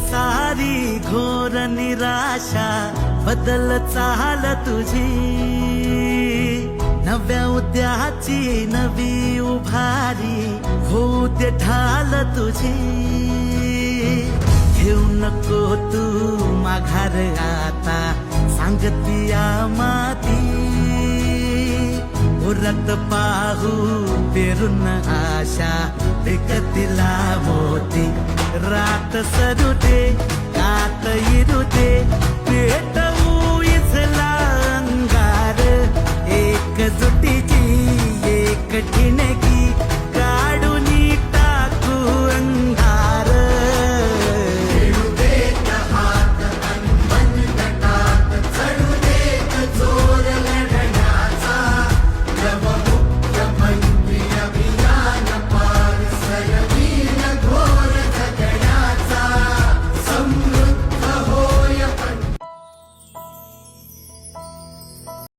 सारी घोर निराशा बदल चाल तुझी, नव्या उद्याची नवी उभारी होऊ दे ढाल तुझी। घेऊ नको तू माघार आता सांगतिया माती, उरत पाहू पेरून आशा विकतिला मोती। रात सरू दे कात इरू दे पेटवू इथला अंगार, एकजुट